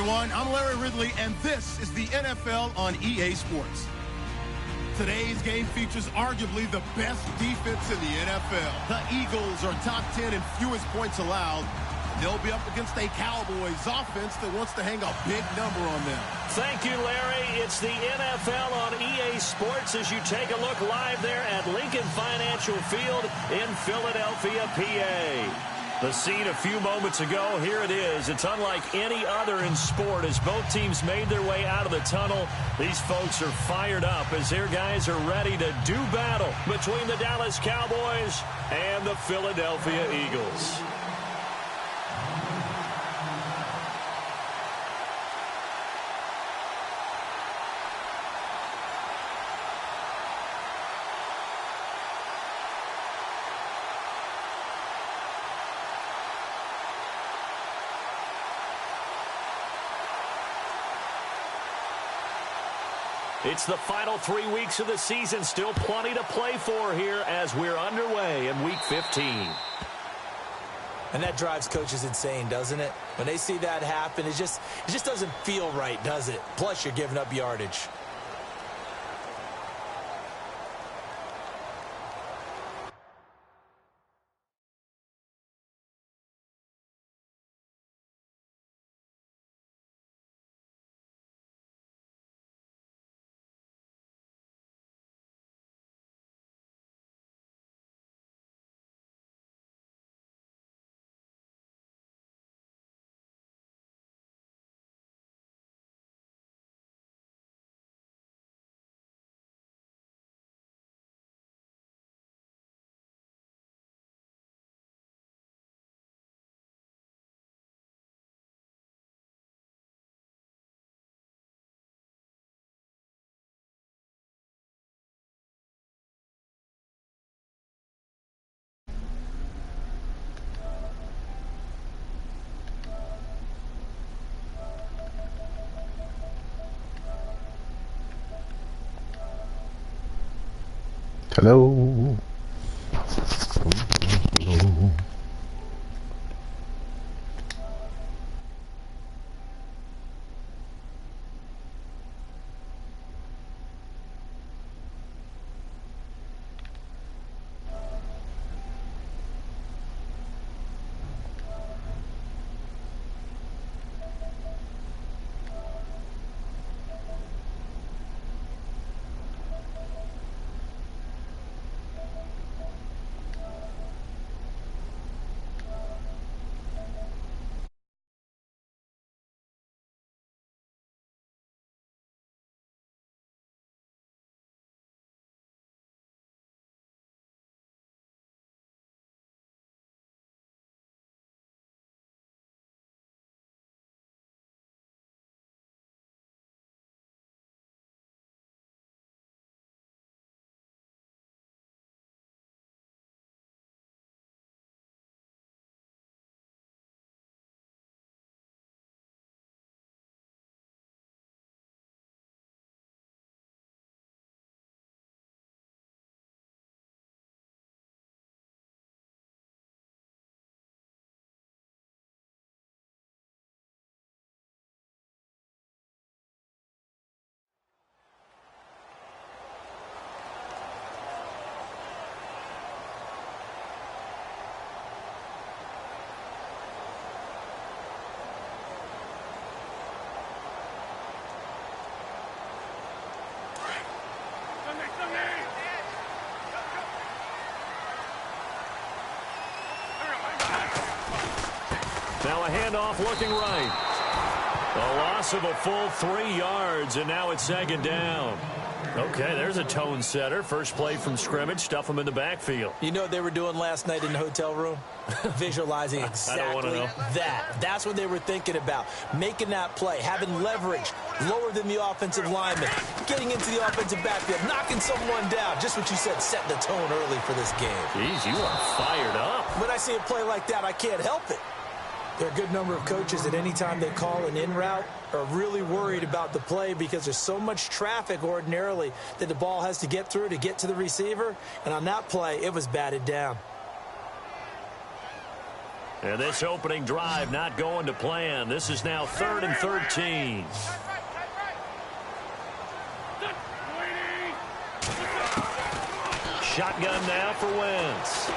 everyone. I'm Larry Ridley, and this is the NFL on EA Sports. Today's game features arguably the best defense in the NFL. The Eagles are top 10 in fewest points allowed. They'll be up against a Cowboys offense that wants to hang a big number on them. Thank you, Larry. It's the NFL on EA Sports as you take a look live there at Lincoln Financial Field in Philadelphia, PA. The scene a few moments ago, here it is. It's unlike any other in sport as both teams made their way out of the tunnel. These folks are fired up as their guys are ready to do battle between the Dallas Cowboys and the Philadelphia Eagles. It's the final 3 weeks of the season. Still plenty to play for here as we're underway in Week 15. And that drives coaches insane, doesn't it? When they see that happen, it just doesn't feel right, does it? Plus, you're giving up yardage. Hello. Hello. Now a handoff looking right. A loss of a full 3 yards, and now it's second down. Okay, there's a tone setter. First play from scrimmage, stuff them in the backfield. You know what they were doing last night in the hotel room? Visualizing exactly that. That's what they were thinking about. Making that play, having leverage, lower than the offensive lineman, getting into the offensive backfield, knocking someone down. Just what you said, setting the tone early for this game. Jeez, you are fired up. When I see a play like that, I can't help it. There are a good number of coaches that any time they call an in route are really worried about the play because there's so much traffic ordinarily that the ball has to get through to get to the receiver. And on that play, it was batted down. And this opening drive not going to plan. This is now 3rd and 13. Shotgun now for Wentz.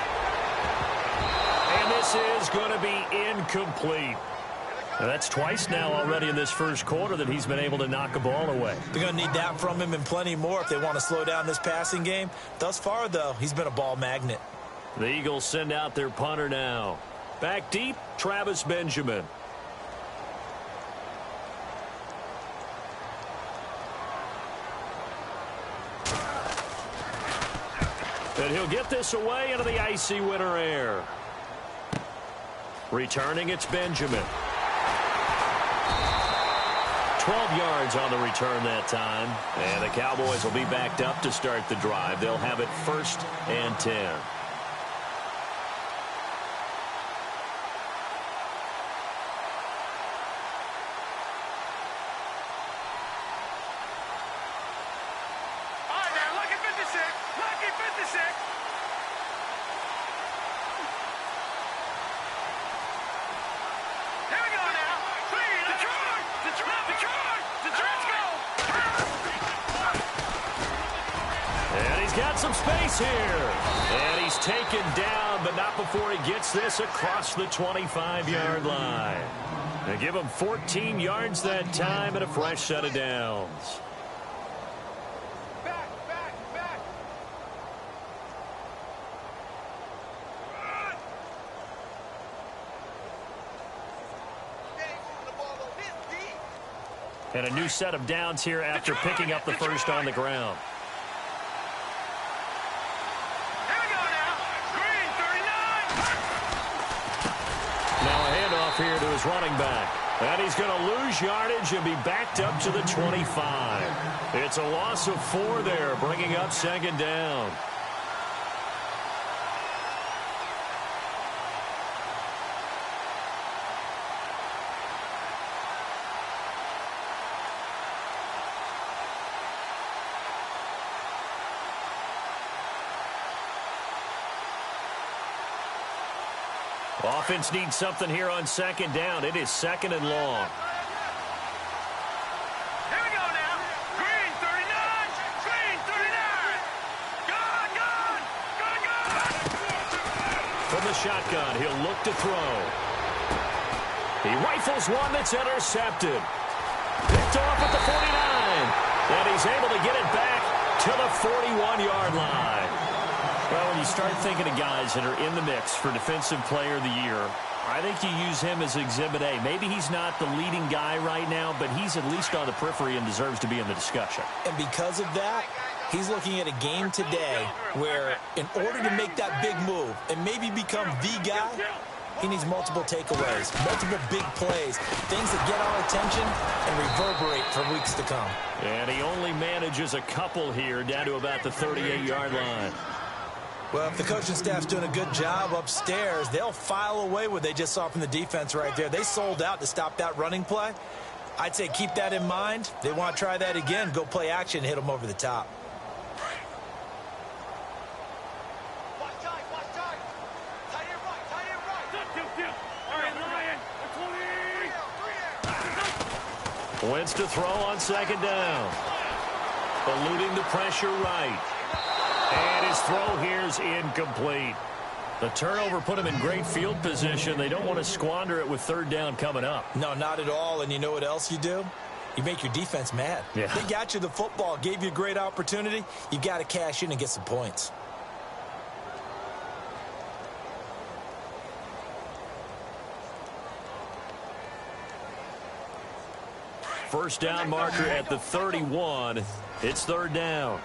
And this is going to be incomplete. Now that's twice now already in this first quarter that he's been able to knock a ball away. They're going to need that from him and plenty more if they want to slow down this passing game. Thus far, though, he's been a ball magnet. The Eagles send out their punter now. Back deep, Travis Benjamin. And he'll get this away into the icy winter air. Returning, it's Benjamin. 12 yards on the return that time. And the Cowboys will be backed up to start the drive. They'll have it 1st and 10. Got some space here. And he's taken down, but not before he gets this across the 25-yard line. They give him 14 yards that time and a fresh set of downs. And a new set of downs here after picking up the first on the ground. Here to his running back. And he's going to lose yardage and be backed up to the 25. It's a loss of 4 there, bringing up 2nd down. Offense needs something here on 2nd down. It is 2nd and long. Here we go now. Green 39. Green 39. Gone. From the shotgun, he'll look to throw. He rifles one that's intercepted. Picked off at the 49. And he's able to get it back to the 41-yard line. Well, when you start thinking of guys that are in the mix for Defensive Player of the Year, I think you use him as Exhibit A. Maybe he's not the leading guy right now, but he's at least on the periphery and deserves to be in the discussion. And because of that, he's looking at a game today where in order to make that big move and maybe become the guy, he needs multiple takeaways, multiple big plays, things that get our attention and reverberate for weeks to come. And he only manages a couple here down to about the 38-yard line. Well, if the coaching staff's doing a good job upstairs, they'll file away what they just saw from the defense right there. They sold out to stop that running play. I'd say keep that in mind. They want to try that again, go play action, hit them over the top. Wentz to throw on 2nd down. Eluding the pressure right. And his throw here's incomplete. The turnover put him in great field position. They don't want to squander it with 3rd down coming up. No, not at all. And you know what else you do? You make your defense mad. Yeah. They got you the football, gave you a great opportunity. You got to cash in and get some points. First down marker at the 31. It's 3rd down.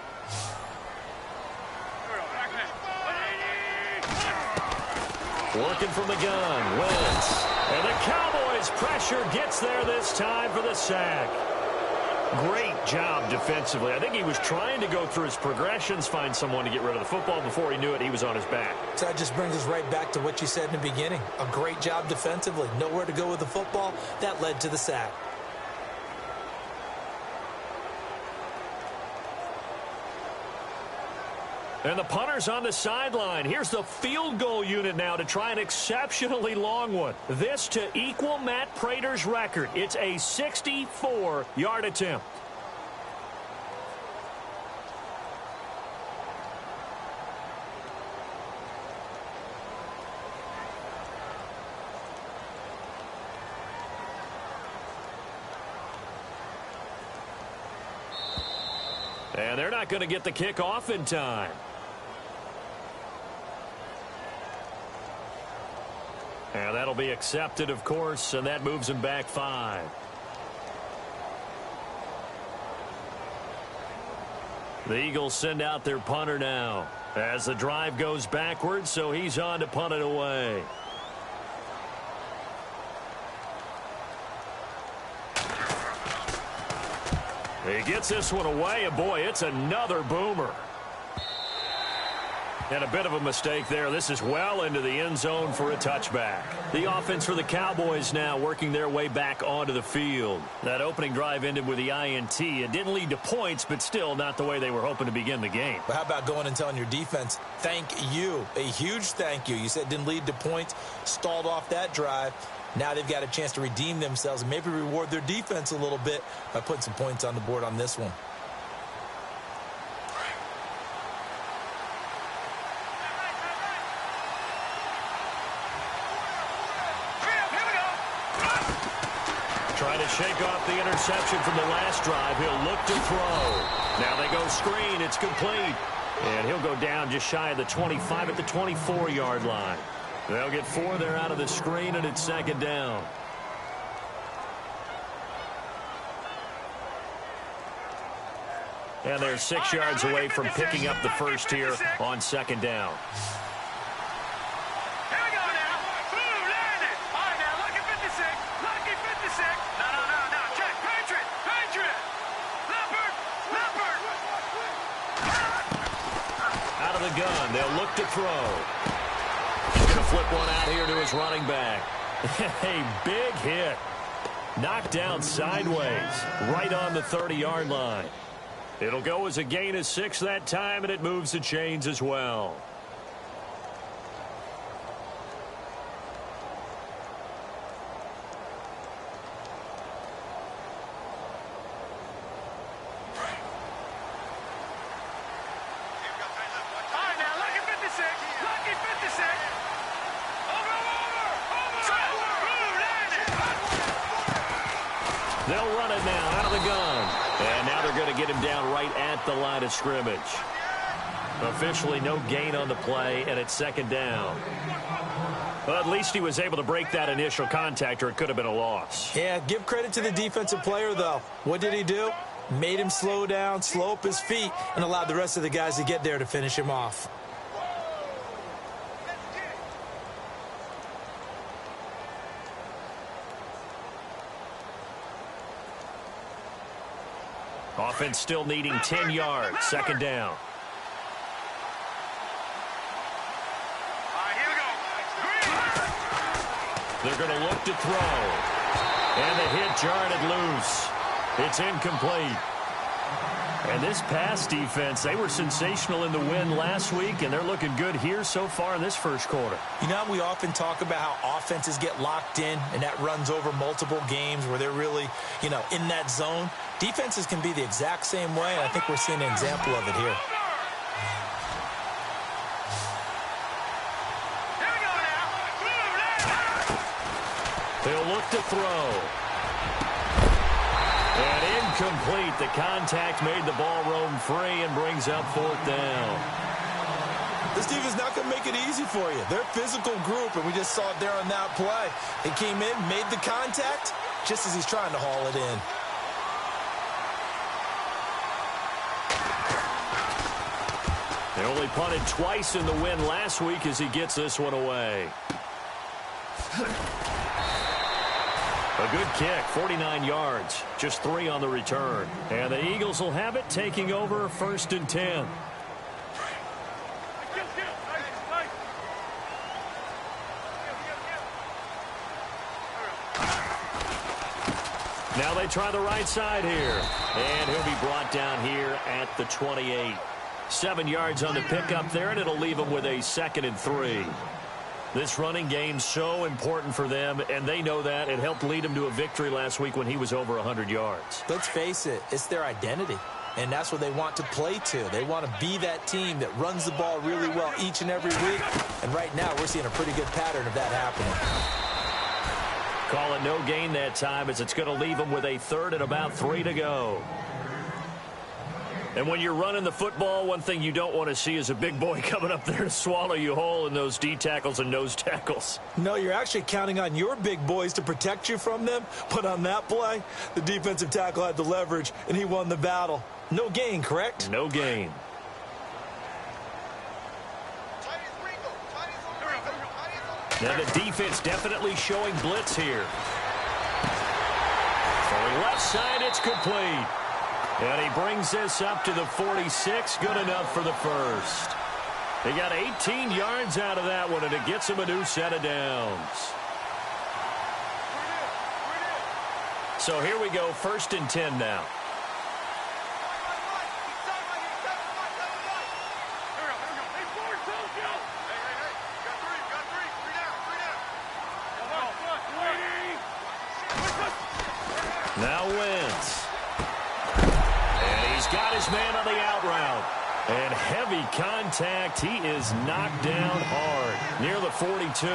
Working from the gun, Wentz. And the Cowboys pressure gets there this time for the sack. Great job defensively. I think he was trying to go through his progressions, find someone to get rid of the football. Before he knew it, he was on his back. So that just brings us right back to what you said in the beginning. A great job defensively. Nowhere to go with the football. That led to the sack. And the punter's on the sideline. Here's the field goal unit now to try an exceptionally long one. This to equal Matt Prater's record. It's a 64-yard attempt. And they're not going to get the kick off in time. And that'll be accepted, of course, and that moves him back 5. The Eagles send out their punter now as the drive goes backwards, so he's on to punt it away. He gets this one away, and boy, it's another boomer. And a bit of a mistake there. This is well into the end zone for a touchback. The offense for the Cowboys now working their way back onto the field. That opening drive ended with the INT. It didn't lead to points, but still not the way they were hoping to begin the game. But how about going and telling your defense, thank you, a huge thank you. You said it didn't lead to points, stalled off that drive. Now they've got a chance to redeem themselves and maybe reward their defense a little bit by putting some points on the board on this one. Trying to shake off the interception from the last drive. He'll look to throw. Now they go screen. It's complete. And he'll go down just shy of the 25 at the 24-yard line. They'll get 4 there out of the screen, and it's second down. And they're 6 yards away from picking up the first here on second down. Here we go now. Boom, landed. All right, now, lucky 56. Lucky 56. No. Check. Patriot. Leopard. Out of the gun. They'll look to throw. Gonna flip one out here to his running back. A big hit. Knocked down sideways. Right on the 30-yard line. It'll go as a gain of 6 that time, and it moves the chains as well. They'll run it now out of the gun. And now they're going to get him down right at the line of scrimmage. Officially no gain on the play, and it's second down. Well, at least he was able to break that initial contact, or it could have been a loss. Yeah, give credit to the defensive player, though. What did he do? Made him slow down, slow up his feet, and allowed the rest of the guys to get there to finish him off. Offense still needing 10 yards. Second down. All right, here we go. They're going to look to throw. And the hit jarred it loose. It's incomplete. And this pass defense, they were sensational in the win last week, and they're looking good here so far in this first quarter. You know, we often talk about how offenses get locked in, and that runs over multiple games where they're really, in that zone. Defenses can be the exact same way, and I think we're seeing an example of it here. Here we go now. They'll look to throw. And incomplete. The contact made the ball roam free and brings up fourth down. This team is not going to make it easy for you. They're a physical group, and we just saw it there on that play. They came in, made the contact, just as he's trying to haul it in. They only punted twice in the win last week as he gets this one away. A good kick, 49 yards, just 3 on the return. And the Eagles will have it, taking over first and 10. Now they try the right side here. And he'll be brought down here at the 28. 7 yards on the pickup there, and it'll leave them with a 2nd and 3. This running game's so important for them, and they know that. It helped lead them to a victory last week when he was over 100 yards. Let's face it, it's their identity, and that's what they want to play to. They want to be that team that runs the ball really well each and every week, and right now we're seeing a pretty good pattern of that happening. Call it no gain that time, as it's going to leave them with a 3rd and about 3 to go. And when you're running the football, one thing you don't want to see is a big boy coming up there to swallow you whole in those D tackles and nose tackles. No, you're actually counting on your big boys to protect you from them. But on that play, the defensive tackle had the leverage, and he won the battle. No gain, correct? No gain. Now the defense definitely showing blitz here. Throwing left side, it's complete. And he brings this up to the 46. Good enough for the first. They got 18 yards out of that one, and it gets him a new set of downs. So here we go, 1st and 10 now. Now Wentz. And he's got his man on the out route. And heavy contact. He is knocked down hard. Near the 42.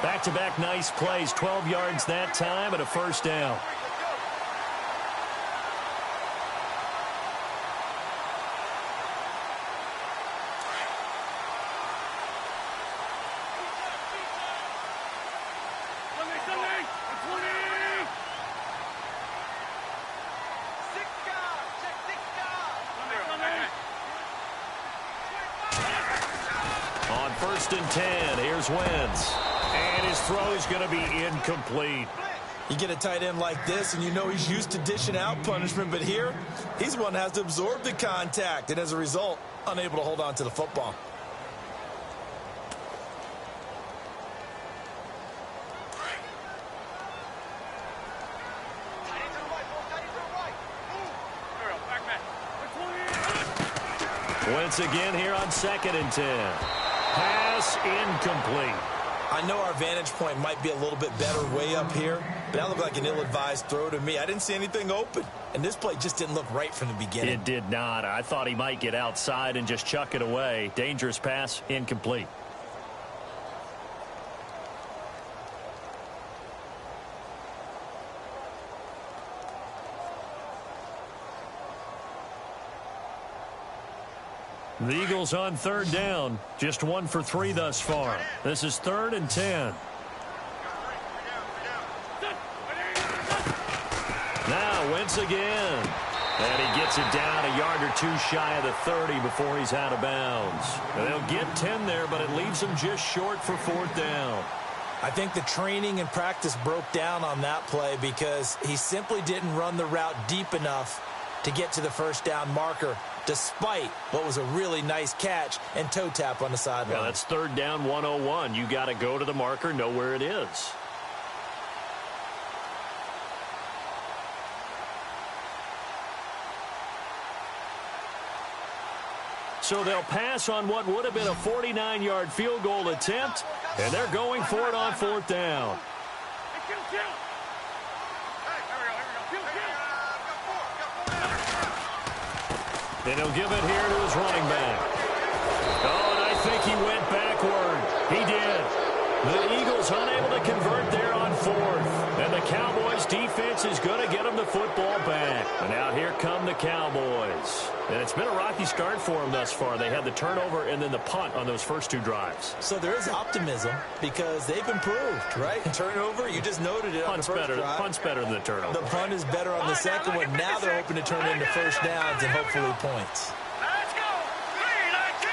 Back-to-back nice plays. 12 yards that time and a 1st down. On 1st and 10, here's Wentz. And his throw is going to be incomplete. You get a tight end like this, and you know he's used to dishing out punishment, but here, he's the one that has to absorb the contact, and as a result, unable to hold on to the football. Wentz again here on 2nd and 10. Pass incomplete. I know our vantage point might be a little bit better way up here, but that looked like an ill-advised throw to me. I didn't see anything open, and this play just didn't look right from the beginning. It did not. I thought he might get outside and just chuck it away. Dangerous pass, incomplete. The Eagles on 3rd down. Just 1 for 3 thus far. This is 3rd and 10. Now Wentz again. And he gets it down a yard or 2 shy of the 30 before he's out of bounds. And they'll get 10 there, but it leaves them just short for 4th down. I think the training and practice broke down on that play because he simply didn't run the route deep enough to get to the 1st down marker, despite what was a really nice catch and toe tap on the sideline. Yeah, that's 3rd down 101. You got to go to the marker, know where it is. So they'll pass on what would have been a 49-yard field goal attempt, and they're going for it on 4th down. And he'll give it here to his running back. Oh, and I think he went backward. He did. The Eagles unable to convert there on 4th. And the Cowboys defense is going to get them the football back. And now here come the Cowboys. And it's been a rocky start for them thus far. They had the turnover and then the punt on those first 2 drives. So there is optimism because they've improved, right? Turnover, you just noted it on the first drive. Punt's better than the turnover. The punt is better on the second one. Now they're hoping to turn it into 1st downs and hopefully points. Let's go. 3-19.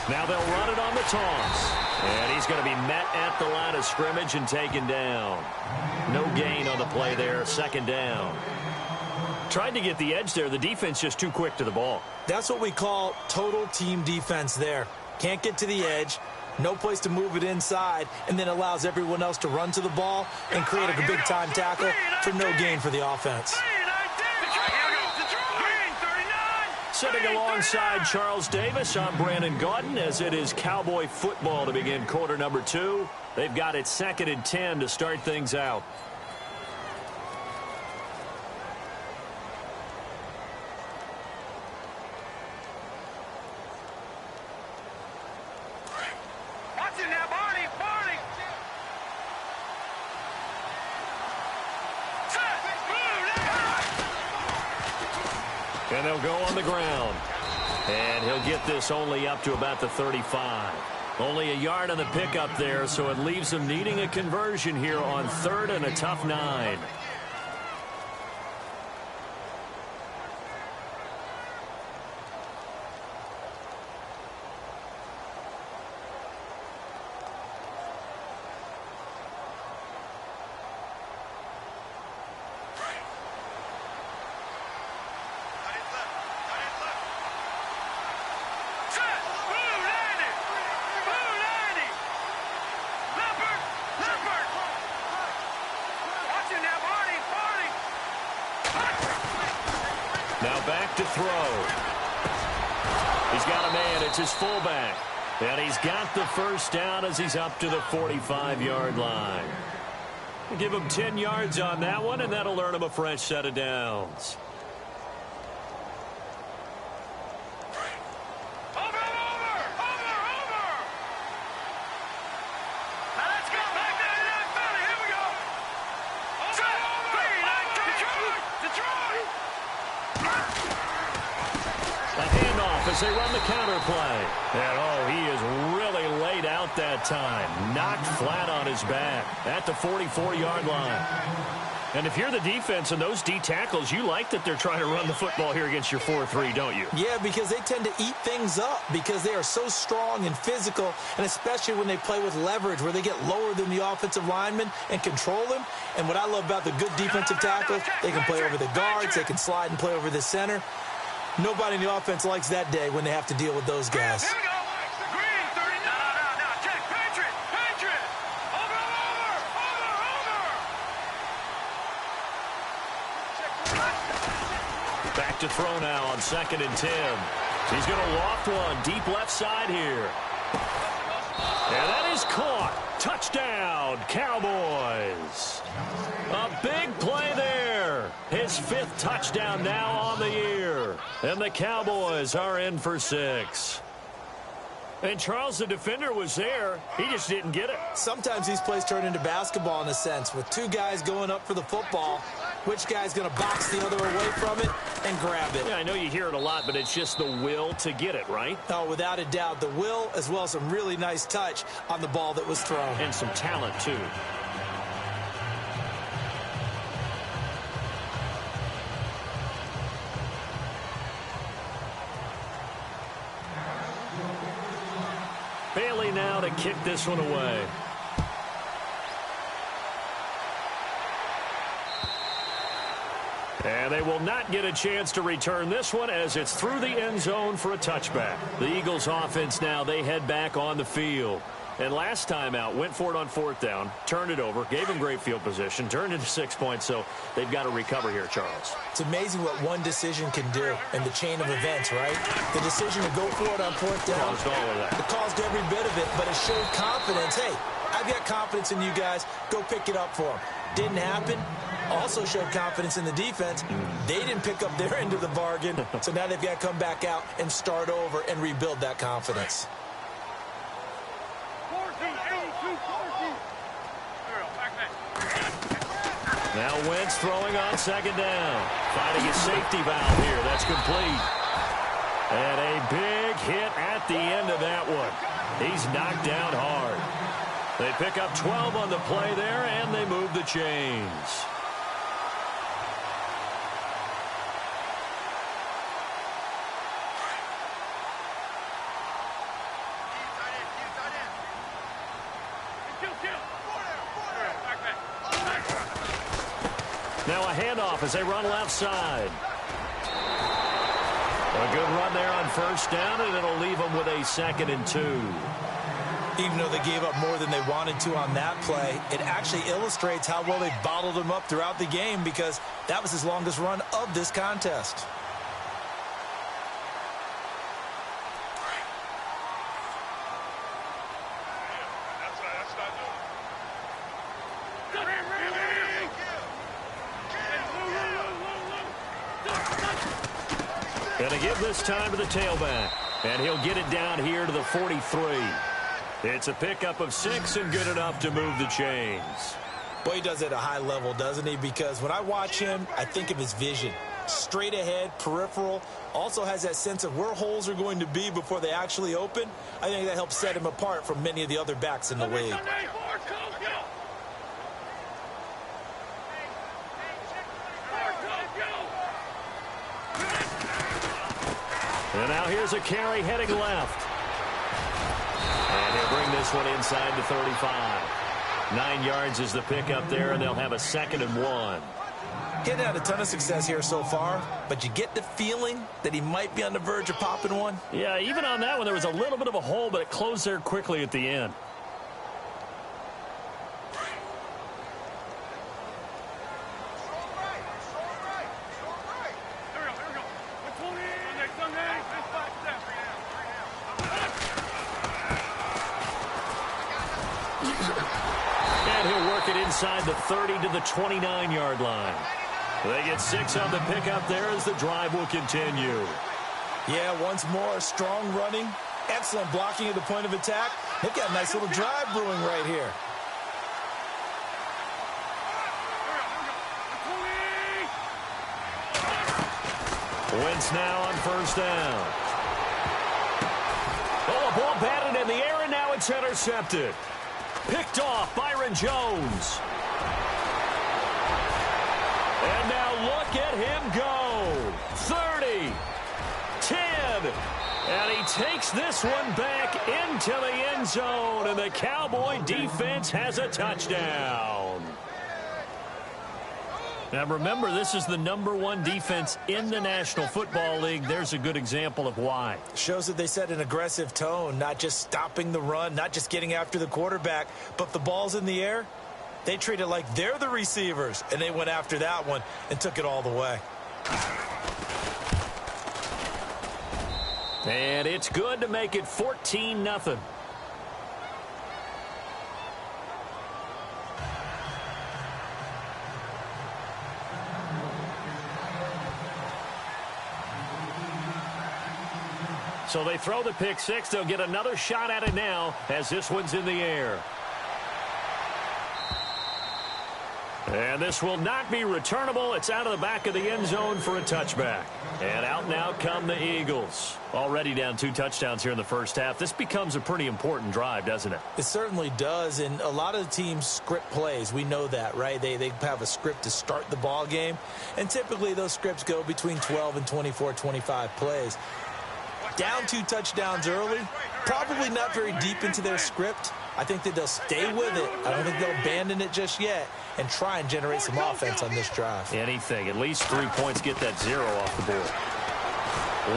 3-19. Now they'll run it on the toss. And he's going to be met at the line of scrimmage and taken down. No gain on the play there, 2nd down. Tried to get the edge there. The defense just too quick to the ball. That's what we call total team defense there. Can't get to the edge, no place to move it inside, and then allows everyone else to run to the ball and create a big-time tackle for no gain for the offense. Sitting alongside Charles Davis, I'm Brandon Gaudin, as it is Cowboy football to begin quarter number 2. They've got it 2nd and 10 to start things out. Watch it now, Barney. And they'll go on the ground. And he'll get this only up to about the 35. Only a yard on the pickup there, so it leaves him needing a conversion here on 3rd and a tough 9. Now back to throw. He's got a man. It's his fullback. And he's got the first down as he's up to the 45-yard line. We'll give him 10 yards on that one, and that'll earn him a fresh set of downs. As they run the counter play. And, he is really laid out that time. Knocked flat on his back at the 44-yard line. And if you're the defense and those D tackles, you like that they're trying to run the football here against your 4-3, don't you? Yeah, because they tend to eat things up because they are so strong and physical, and especially when they play with leverage where they get lower than the offensive linemen and control them. And what I love about the good defensive tackles, they can play over the guards, they can slide and play over the center. Nobody in the offense likes that day when they have to deal with those guys. Here we go. Green, 30. No. Check. Patriot. Over. Back to throw now on 2nd and 10. He's going to loft one deep left side here. And that is caught. Touchdown, Cowboys. A big play there. His 5th touchdown now on the year. And the Cowboys are in for 6. And Charles, the defender, was there. He just didn't get it. Sometimes these plays turn into basketball in a sense, with 2 guys going up for the football. Which guy's going to box the other away from it and grab it? Yeah, I know you hear it a lot, but it's just the will to get it, right? Oh, without a doubt. The will, as well as some really nice touch on the ball that was thrown. And some talent, too. Bailey now to kick this one away. And they will not get a chance to return this one as it's through the end zone for a touchback. The Eagles offense now, they head back on the field. And last time out, went for it on 4th down, turned it over, gave them great field position, turned into 6 points, so they've got to recover here, Charles. It's amazing what one decision can do in the chain of events, right? The decision to go for it on 4th down. Caused all of that. It caused every bit of it, but it showed confidence. Hey, I've got confidence in you guys. Go pick it up for them. Didn't happen. Also showed confidence in the defense. They didn't pick up their end of the bargain, so now they've got to come back out and start over and rebuild that confidence. Now Wentz throwing on 2nd down. Finding his safety valve here. That's complete. And a big hit at the end of that one. He's knocked down hard. They pick up 12 on the play there, and they move the chains. Now a handoff as they run left side. A good run there on 1st down, and it'll leave them with a 2nd and 2. Even though they gave up more than they wanted to on that play, it actually illustrates how well they bottled him up throughout the game because that was his longest run of this contest. Going to give this time to the tailback. And he'll get it down here to the 43. It's a pickup of 6 and good enough to move the chains. Boy, he does it at a high level, doesn't he? Because when I watch him, I think of his vision. Straight ahead, peripheral, also has that sense of where holes are going to be before they actually open. I think that helps set him apart from many of the other backs in the league. And now here's a carry heading left. And he'll bring this one inside the 35. 9 yards is the pickup there, and they'll have a 2nd and 1. Getting had a ton of success here so far, but you get the feeling that he might be on the verge of popping one. Yeah, even on that one, there was a little bit of a hole, but it closed there quickly at the end. And he'll work it inside the 30 to the 29-yard line. They get 6 on the pickup there as the drive will continue. Yeah, once more, strong running, excellent blocking at the point of attack. They've got a nice little drive brewing right here. Wentz now on 1st down. Oh, a ball batted in the air, and now it's intercepted. Picked off Byron Jones. And now look at him go. 30, 10, and he takes this one back into the end zone, and the Cowboy defense has a touchdown. Now remember, this is the #1 defense in the National Football League. There's a good example of why. Shows that they set an aggressive tone, not just stopping the run, not just getting after the quarterback, but if the ball's in the air, they treat it like they're the receivers, and they went after that one and took it all the way. And it's good to make it 14-0. So they throw the pick 6. They'll get another shot at it now as this one's in the air. And this will not be returnable. It's out of the back of the end zone for a touchback. And out now come the Eagles. Already down 2 touchdowns here in the first half. This becomes a pretty important drive, doesn't it? It certainly does, and a lot of the teams script plays. We know that, right? They have a script to start the ball game, and typically those scripts go between 12 and 24, 25 plays. Down 2 touchdowns early, probably not very deep into their script. I think that they'll stay with it. I don't think they'll abandon it just yet and try and generate some offense on this drive. Anything. At least 3 points, get that 0 off the board.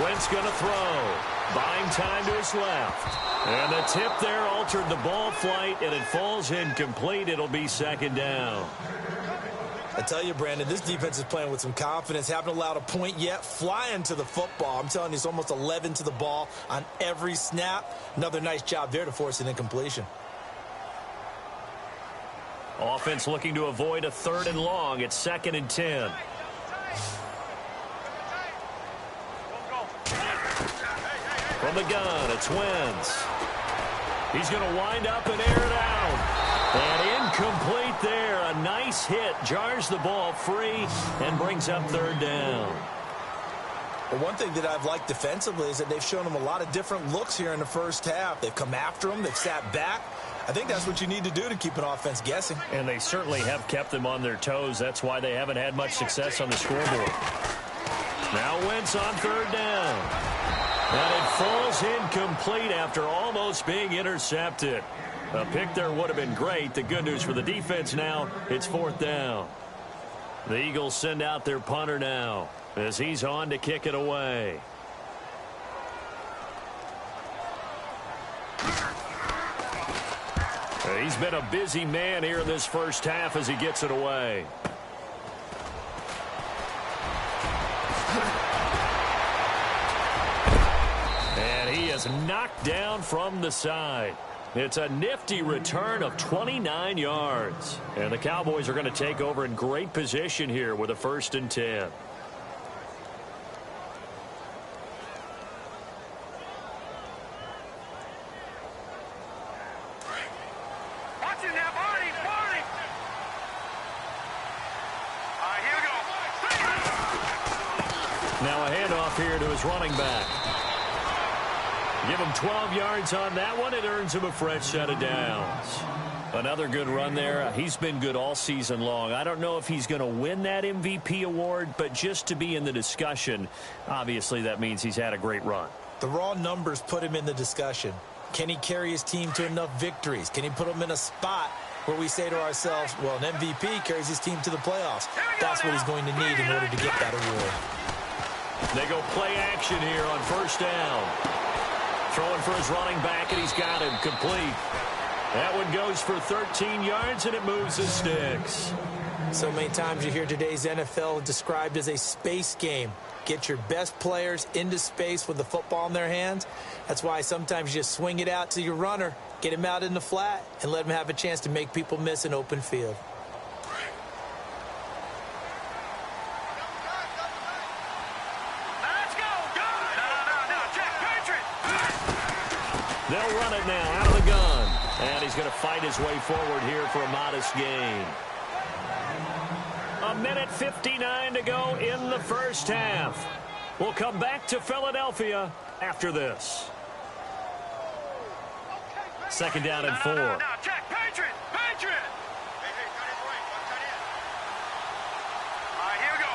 Wentz going to throw. Buying time to his left. And the tip there altered the ball flight, and it falls incomplete. It'll be 2nd down. I tell you, Brandon, this defense is playing with some confidence. Haven't allowed a point yet. Flying to the football. I'm telling you, it's almost 11 to the ball on every snap. Another nice job there to force an incompletion. Offense looking to avoid a 3rd and long. It's 2nd and 10. From the gun, it's Wentz. He's going to wind up and air it out. And incomplete there. A nice hit. Jars the ball free and brings up 3rd down. Well, one thing that I've liked defensively is that they've shown them a lot of different looks here in the first half. They've come after them. They've sat back. I think that's what you need to do to keep an offense guessing. And they certainly have kept them on their toes. That's why they haven't had much success on the scoreboard. Now Wentz on 3rd down. And it falls incomplete after almost being intercepted. A pick there would have been great. The good news for the defense now, it's 4th down. The Eagles send out their punter now as he's on to kick it away. He's been a busy man here in this first half as he gets it away. And he is knocked down from the side. It's a nifty return of 29 yards. And the Cowboys are going to take over in great position here with a 1st and 10. Now a handoff here to his running back. Give him 12 yards on that one. It earns him a fresh set of downs. Another good run there. He's been good all season long. I don't know if he's going to win that MVP award, but just to be in the discussion, obviously that means he's had a great run. The raw numbers put him in the discussion. Can he carry his team to enough victories? Can he put them in a spot where we say to ourselves, well, an MVP carries his team to the playoffs. That's what he's going to need in order to get that award. They go play action here on first down. Throwing for his running back, and he's got him complete. That one goes for 13 yards, and it moves the sticks. So many times you hear today's NFL described as a space game. Get your best players into space with the football in their hands. That's why sometimes you just swing it out to your runner, get him out in the flat, and let him have a chance to make people miss an open field. They'll run it now out of the gun. And he's going to fight his way forward here for a modest gain. 1:59 to go in the first half. We'll come back to Philadelphia after this. Second down and 4. No, check. Patriot. Patriot. Hey, cut in right. One cut in. All right, here we go.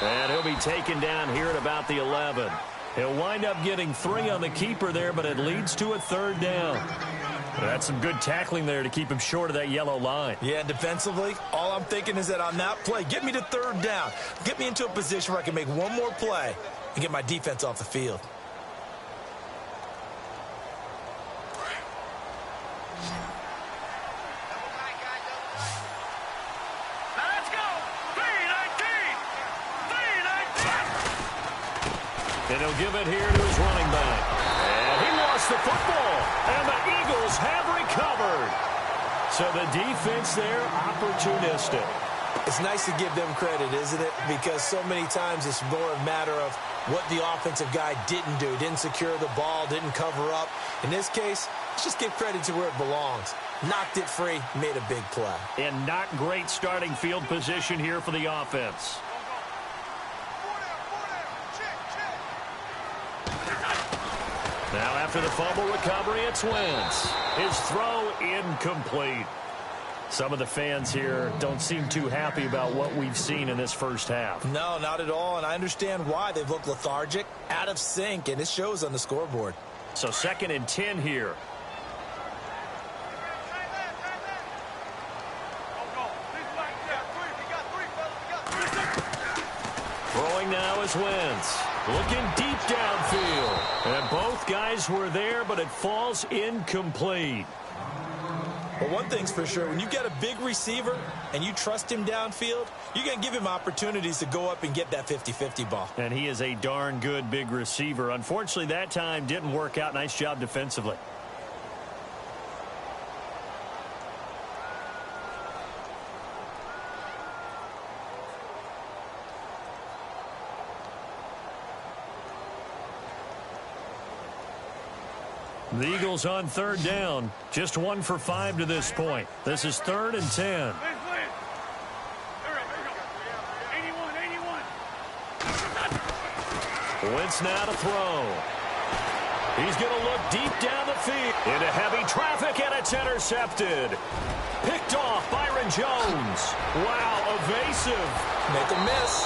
And he'll be taken down here at about the 11. He'll wind up getting 3 on the keeper there, but it leads to a third down. That's some good tackling there to keep him short of that yellow line. Yeah, defensively, all I'm thinking is that on that play, get me to third down. Get me into a position where I can make one more play and get my defense off the field. And he'll give it here to his running back. And he lost the football. And the Eagles have recovered. So the defense there, opportunistic. It's nice to give them credit, isn't it? Because so many times it's more a matter of what the offensive guy didn't do. Didn't secure the ball, didn't cover up. In this case, let's just give credit to where it belongs. Knocked it free, made a big play. And not great starting field position here for the offense. Now after the fumble recovery, it's Wentz. His throw incomplete. Some of the fans here don't seem too happy about what we've seen in this first half. No, not at all, and I understand why. They've looked lethargic, out of sync, and it shows on the scoreboard. So 2nd and 10 here. Throwing now is Wentz. Looking deep downfield. And both guys were there, but it falls incomplete. Well, one thing's for sure. When you get a big receiver and you trust him downfield, you're going to give him opportunities to go up and get that 50-50 ball. And he is a darn good big receiver. Unfortunately, that time didn't work out. Nice job defensively. The Eagles on 3rd down. Just 1 for 5 to this point. This is 3rd and 10. Wentz now to throw. He's going to look deep down the field. Into heavy traffic, and it's intercepted. Picked off Byron Jones. Wow, evasive. Make a miss.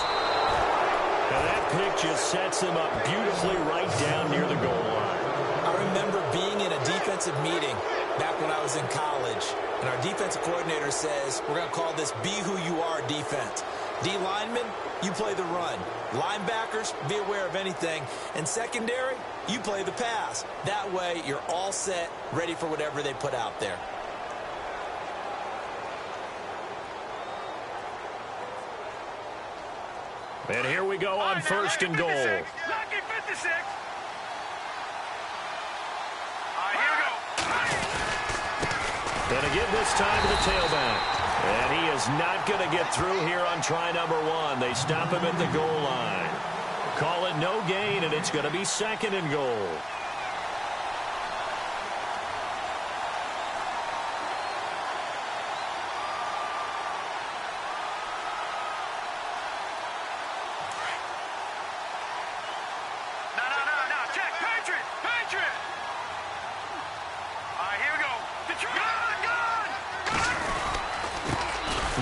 And that pick just sets him up beautifully right down near the goal line. I remember being in a defensive meeting back when I was in college, and our defensive coordinator says, we're going to call this Be Who You Are defense. D linemen, you play the run. Linebackers, be aware of anything. And secondary, you play the pass. That way, you're all set, ready for whatever they put out there. And here we go on 1st and goal. Lucky 56. Gonna give this time to the tailback. And he is not going to get through here on try number 1. They stop him at the goal line. Call it no gain, and it's going to be 2nd and goal.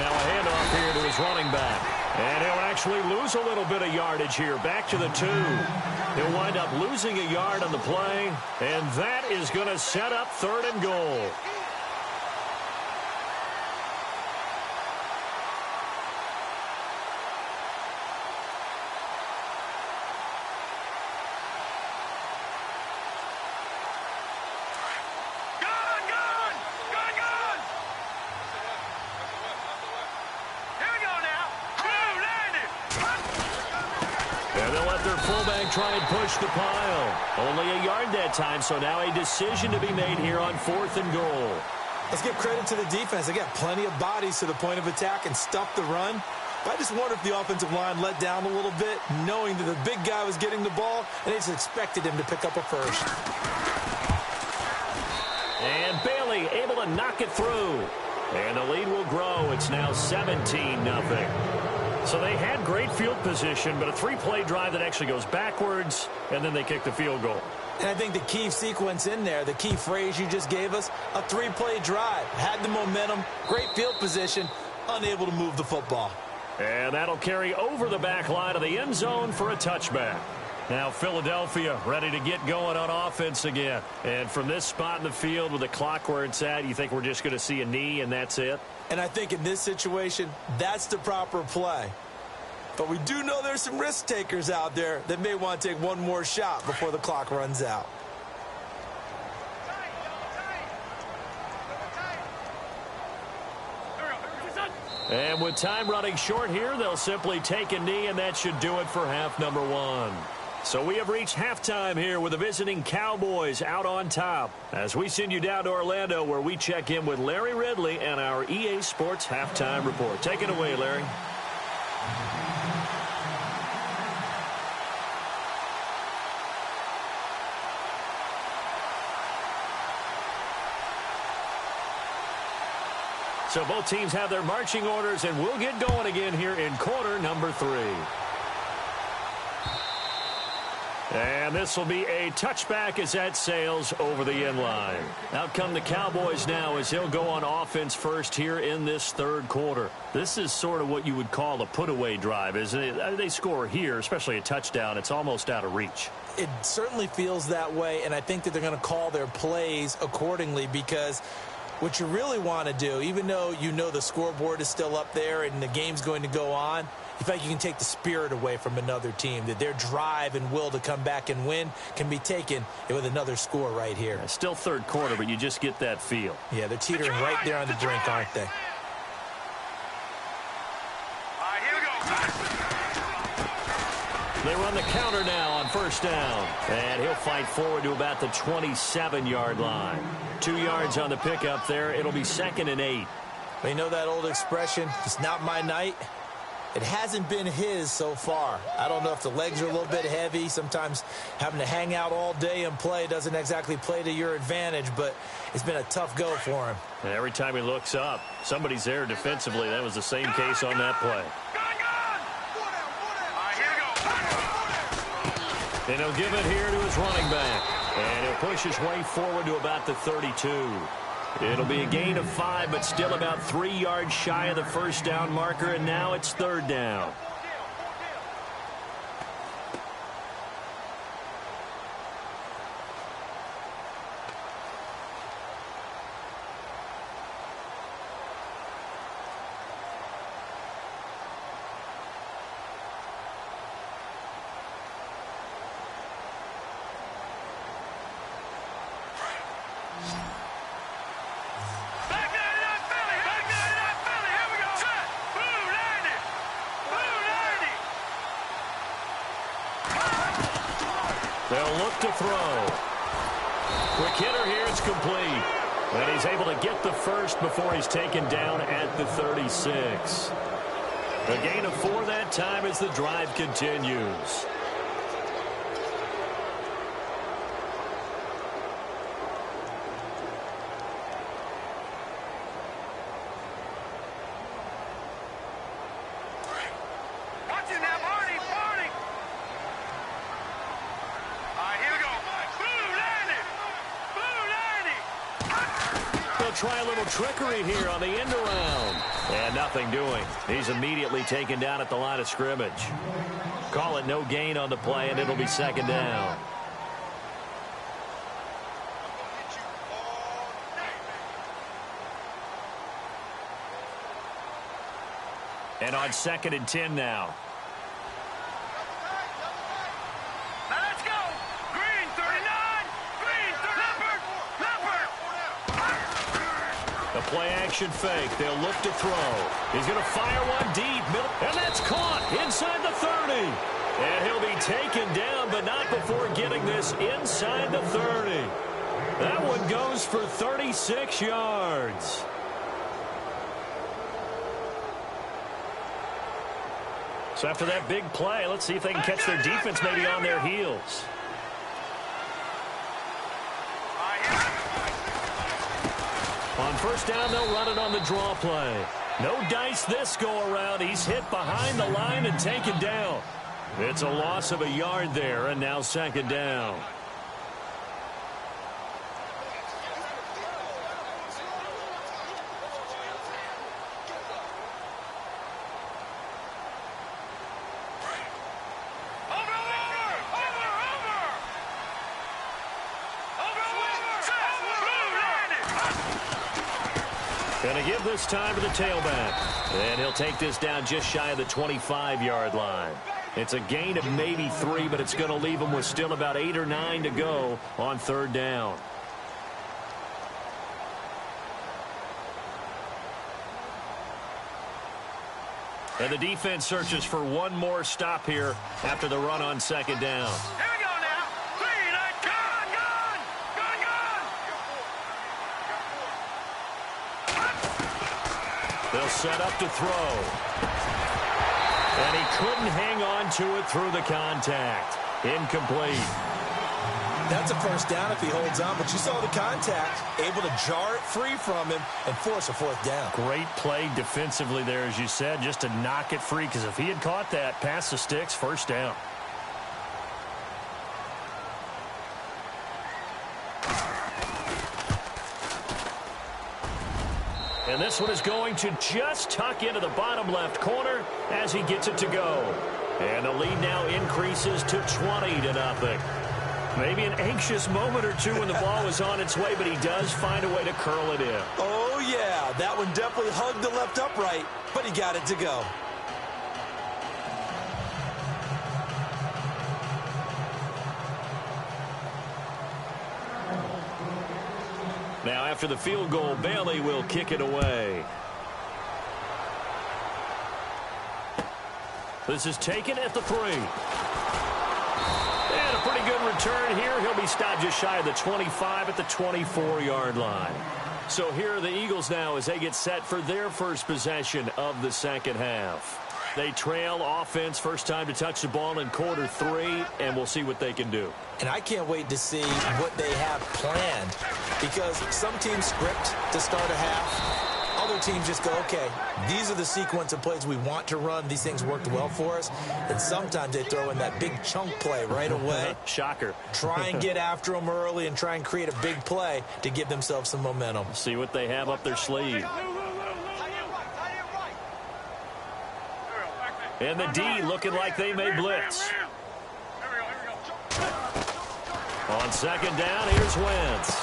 Now a handoff here to his running back. And he'll actually lose a little bit of yardage here. Back to the 2. He'll wind up losing a yard on the play. And that is going to set up 3rd and goal. Try and push the pile. Only a yard that time, so now a decision to be made here on 4th and goal. Let's give credit to the defense. They got plenty of bodies to the point of attack and stuffed the run. But I just wonder if the offensive line let down a little bit, knowing that the big guy was getting the ball, and they just expected him to pick up a first. And Bailey able to knock it through. And the lead will grow. It's now 17-0. So they had great field position, but a 3-play drive that actually goes backwards, and then they kick the field goal. And I think the key sequence in there, the key phrase you just gave us, a 3-play drive. Had the momentum, great field position, unable to move the football. And that'll carry over the back line of the end zone for a touchback. Now Philadelphia ready to get going on offense again. And from this spot in the field with the clock where it's at, you think we're just going to see a knee and that's it? And I think in this situation, that's the proper play. But we do know there's some risk takers out there that may want to take one more shot before the clock runs out. And with time running short here, they'll simply take a knee, and that should do it for half number 1. So we have reached halftime here with the visiting Cowboys out on top. As we send you down to Orlando, where we check in with Larry Ridley and our EA Sports Halftime Report. Take it away, Larry. So both teams have their marching orders, and we'll get going again here in quarter number 3. And this will be a touchback as that sails over the end line. Out come the Cowboys now as they'll go on offense first here in this 3rd quarter. This is sort of what you would call a put-away drive, isn't it? They score here, especially a touchdown. It's almost out of reach. It certainly feels that way, and I think that they're going to call their plays accordingly, because what you really want to do, even though you know the scoreboard is still up there and the game's going to go on, you feel like you can take the spirit away from another team, that their drive and will to come back and win can be taken with another score right here. It's still 3rd quarter, but you just get that feel. Yeah, they're teetering right there on the brink, aren't they? They run the counter now on 1st down. And he'll fight forward to about the 27-yard line. 2 yards on the pickup there. It'll be 2nd and 8. Well, you know that old expression, it's not my night? It hasn't been his so far. I don't know if the legs are a little bit heavy. Sometimes having to hang out all day and play doesn't exactly play to your advantage, but it's been a tough go for him. And every time he looks up, somebody's there defensively. That was the same case on that play. And he'll give it here to his running back. And he'll push his way forward to about the 32. It'll be a gain of 5, but still about 3 yards shy of the 1st down marker, and now it's 3rd down. They'll look to throw. Quick hitter here, it's complete. And he's able to get the first before he's taken down at the 36. A gain of 4 that time as the drive continues. they'll try a little trickery here on the end around. And nothing doing. He's immediately taken down at the line of scrimmage. Call it no gain on the play, and it'll be second down. And on 2nd and 10 now. Now let's go. Green 39. Green 30. Leopard. The play action fake. They'll look to throw. He's going to fire one deep. And that's caught inside the 30. And he'll be taken down, but not before getting this inside the 30. That one goes for 36 yards. So after that big play, let's see if they can catch their defense maybe on their heels. On first down, they'll run it on the draw play. No dice this go-around. He's hit behind the line and taken down. It's a loss of a yard there, and now second down. Going to give this time to the tailback. And he'll take this down just shy of the 25-yard line. It's a gain of maybe 3, but it's going to leave him with still about 8 or 9 to go on third down. And the defense searches for one more stop here after the run on second down. Here we go now. Green, gun. They'll set up to throw. And he couldn't hang on to it through the contact. Incomplete. That's a first down if he holds on, but you saw the contact, able to jar it free from him and force a fourth down. Great play defensively there, as you said, just to knock it free, because if he had caught that, past the sticks, first down. And this one is going to just tuck into the bottom left corner as he gets it to go. And the lead now increases to 20-0. Maybe an anxious moment or two when the ball was on its way, but he does find a way to curl it in. Oh, yeah, that one definitely hugged the left upright, but he got it to go. Now, after the field goal, Bailey will kick it away. This is taken at the 3. And a pretty good return here. He'll be stopped just shy of the 25 at the 24-yard line. So here are the Eagles now as they get set for their first possession of the second half. They trail offense, first time to touch the ball in quarter 3, and we'll see what they can do. And I can't wait to see what they have planned, because some teams script to start a half. Other teams just go, okay, these are the sequence of plays we want to run. These things worked well for us. And sometimes they throw in that big chunk play right away. Shocker. Try and get after them early and try and create a big play to give themselves some momentum. See what they have up their sleeve. And the D looking like they may blitz. On second down, here's Wentz.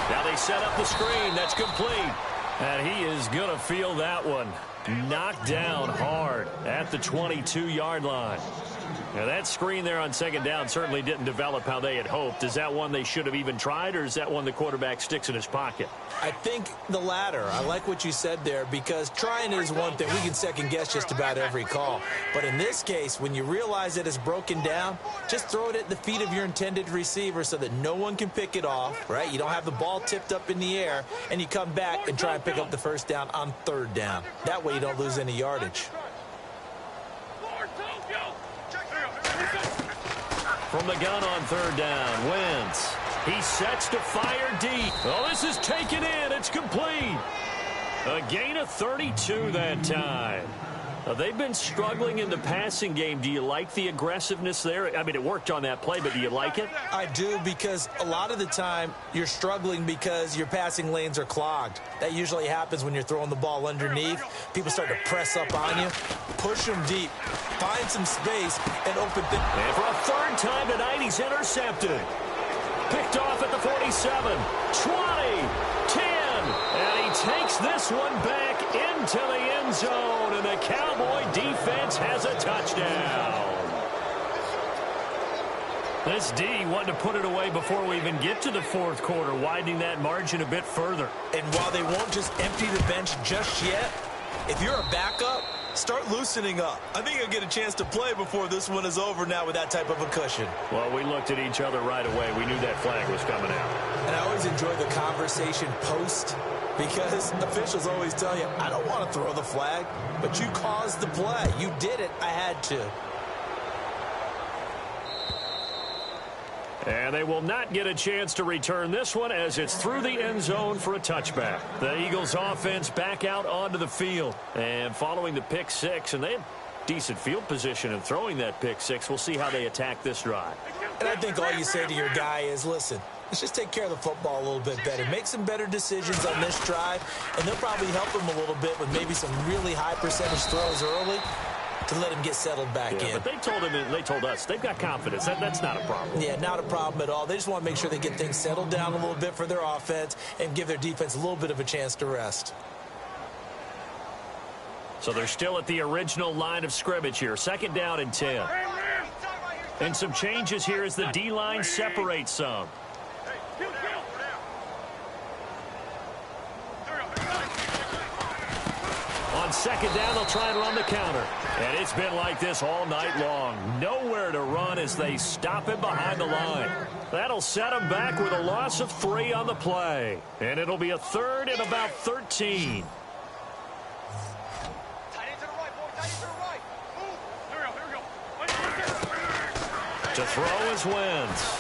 Now they set up the screen. That's complete. And he is going to feel that one. Knocked down hard at the 22-yard line. Now that screen there on second down certainly didn't develop how they had hoped. Is that one they should have even tried, or is that one the quarterback sticks in his pocket? I think the latter. I like what you said there, because trying is one thing. We can second guess just about every call. But in this case, when you realize that it's broken down, just throw it at the feet of your intended receiver so that no one can pick it off, right? You don't have the ball tipped up in the air, and you come back and try and pick up the first down on third down. That way you don't lose any yardage. From the gun on third down, Wentz. He sets to fire deep. Oh, this is taken in. It's complete. A gain of 32 that time. They've been struggling in the passing game. Do you like the aggressiveness there? I mean, it worked on that play, but do you like it? I do, because a lot of the time you're struggling because your passing lanes are clogged. That usually happens when you're throwing the ball underneath. People start to press up on you. Push them deep. Find some space and open things. And for a third time tonight, he's intercepted. Picked off at the 47, 20, 10, and he takes this one back into the end zone, and the Cowboy defense has a touchdown. This D wanted to put it away before we even get to the fourth quarter, widening that margin a bit further. And while they won't just empty the bench just yet, if you're a backup, start loosening up. I think you'll get a chance to play before this one is over now with that type of a cushion. Well, we looked at each other right away. We knew that flag was coming out. And I always enjoy the conversation post, because officials always tell you, I don't want to throw the flag, but you caused the play. You did it. I had to. And they will not get a chance to return this one as it's through the end zone for a touchback. The Eagles offense back out onto the field. And following the pick six, and they have decent field position in throwing that pick six. We'll see how they attack this drive. And I think all you say to your guy is, listen, let's just take care of the football a little bit better. Make some better decisions on this drive, and they'll probably help him a little bit with maybe some really high percentage throws early to let him get settled back in. But they told us they've got confidence. That's not a problem. Yeah, not a problem at all. They just want to make sure they get things settled down a little bit for their offense and give their defense a little bit of a chance to rest. So they're still at the original line of scrimmage here. 2nd down and 10. And some changes here as the D-line separates some. On 2nd down, they'll try and run the counter. And it's been like this all night long. Nowhere to run as they stop him behind the line. That'll set him back with a loss of 3 on the play. And it'll be a 3rd and about 13. To throw is Wentz.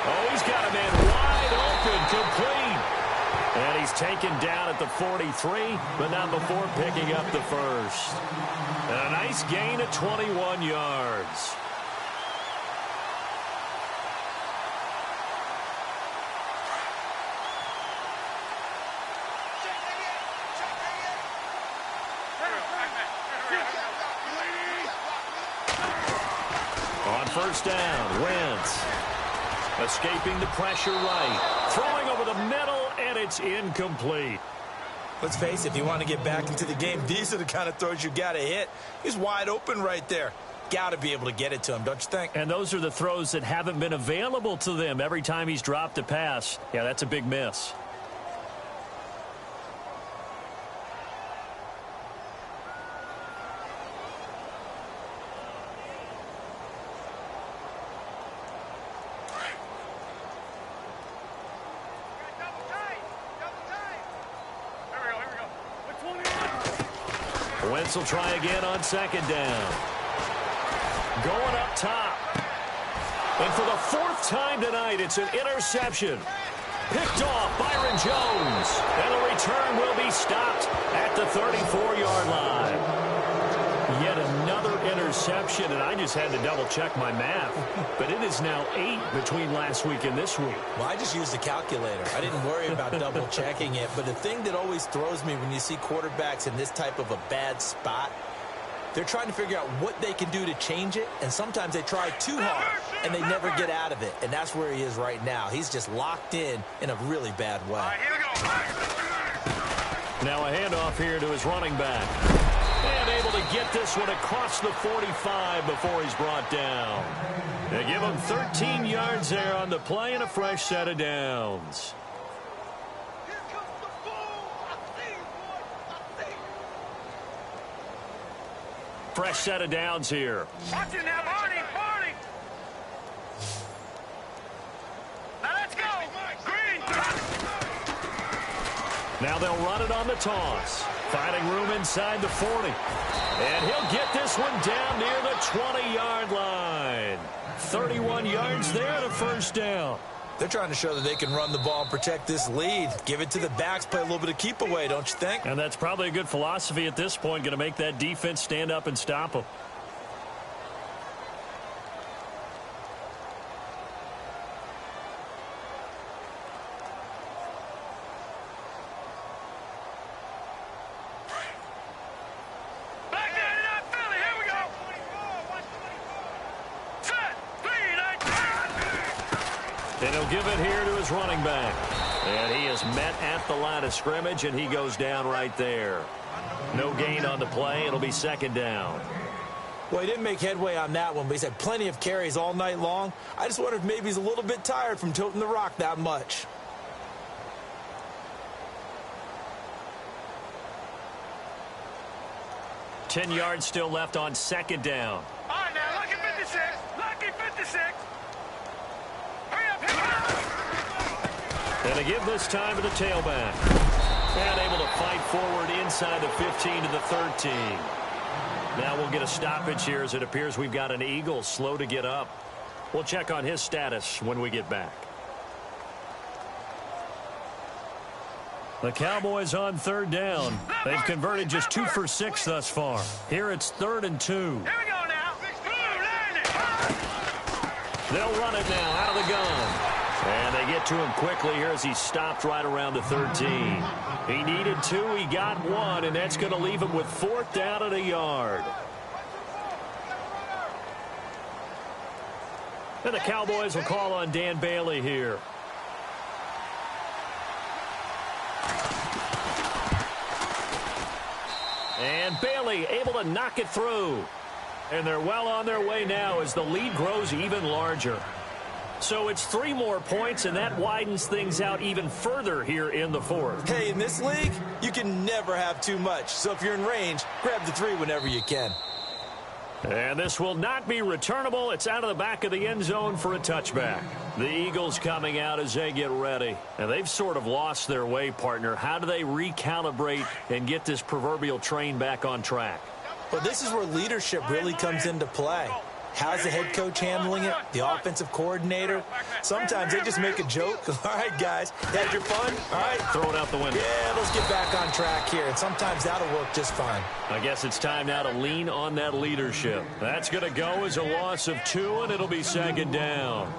Oh, he's got a man wide open, complete. And he's taken down at the 43, but not before picking up the first. And a nice gain of 21 yards. On 1st down, Wentz escaping the pressure right. Throwing over the middle, and it's incomplete. Let's face it, if you want to get back into the game, these are the kind of throws you got to hit. He's wide open right there. Got to be able to get it to him, don't you think? And those are the throws that haven't been available to them every time he's dropped a pass. Yeah, that's a big miss. Wentz will try again on 2nd down. Going up top. And for the 4th time tonight, it's an interception. Picked off Byron Jones. And the return will be stopped at the 34-yard line. Yet another interception, and I just had to double-check my math. But it is now 8 between last week and this week. Well, I just used a calculator. I didn't worry about double-checking it. But the thing that always throws me when you see quarterbacks in this type of a bad spot, they're trying to figure out what they can do to change it, and sometimes they try too hard, and they never get out of it. And that's where he is right now. He's just locked in a really bad way. Now a handoff here to his running back. And able to get this one across the 45 before he's brought down. They give him 13 yards there on the play and a fresh set of downs. Fresh set of downs here. Watch it now, Barney, Barney. Now let's go. Green. Now they'll run it on the toss. Finding room inside the 40. And he'll get this one down near the 20-yard line. 31 yards there and a 1st down. They're trying to show that they can run the ball and protect this lead. Give it to the backs, play a little bit of keep away, don't you think? And that's probably a good philosophy at this point, going to make that defense stand up and stop them. And he'll give it here to his running back. And he is met at the line of scrimmage, and he goes down right there. No gain on the play. It'll be second down. Well, he didn't make headway on that one, but he's had plenty of carries all night long. I just wonder if maybe he's a little bit tired from toting the rock that much. Ten yards still left on second down. All right, now, lucky 56. Lucky 56. And they give this time to the tailback. And able to fight forward inside the 15 to the 13. Now we'll get a stoppage here as it appears we've got an Eagle slow to get up. We'll check on his status when we get back. The Cowboys on third down. They've converted just 2 for 6 thus far. Here it's 3rd and 2. Here we go now. They'll run it now out of the gun. And they get to him quickly here as he stopped right around the 13. He needed 2, he got 1, and that's going to leave him with 4th down and a yard. And the Cowboys will call on Dan Bailey here. And Bailey able to knock it through. And they're well on their way now as the lead grows even larger. So it's 3 more points, and that widens things out even further here in the 4th. Hey, in this league, you can never have too much. So if you're in range, grab the 3 whenever you can. And this will not be returnable. It's out of the back of the end zone for a touchback. The Eagles coming out as they get ready. And they've sort of lost their way, partner. How do they recalibrate and get this proverbial train back on track? Well, this is where leadership really comes into play. How's the head coach handling it? The offensive coordinator? Sometimes they just make a joke. All right, guys, had your fun? All right. Throw it out the window. Yeah, let's get back on track here. And sometimes that'll work just fine. I guess it's time now to lean on that leadership. That's going to go as a loss of 2, and it'll be second down.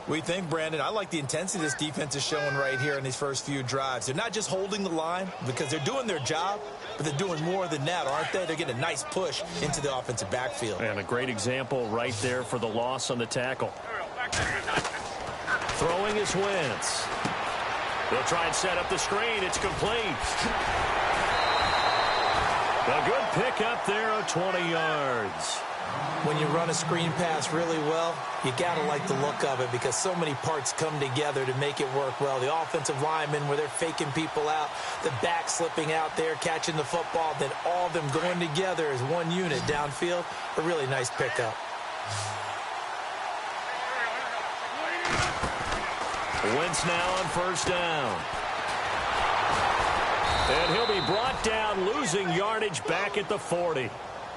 We think, Brandon, I like the intensity this defense is showing right here in these first few drives. They're not just holding the line because they're doing their job, but they're doing more than that, aren't they? They're getting a nice push into the offensive backfield. And a great example right there for the loss on the tackle. Throwing is Wentz. They'll try and set up the screen. It's complete. A good pickup there of 20 yards. When you run a screen pass really well, you got to like the look of it because so many parts come together to make it work well. The offensive linemen where they're faking people out, the back slipping out there, catching the football, then all of them going together as one unit downfield. A really nice pickup. Wentz now on first down. And he'll be brought down, losing yardage back at the 40.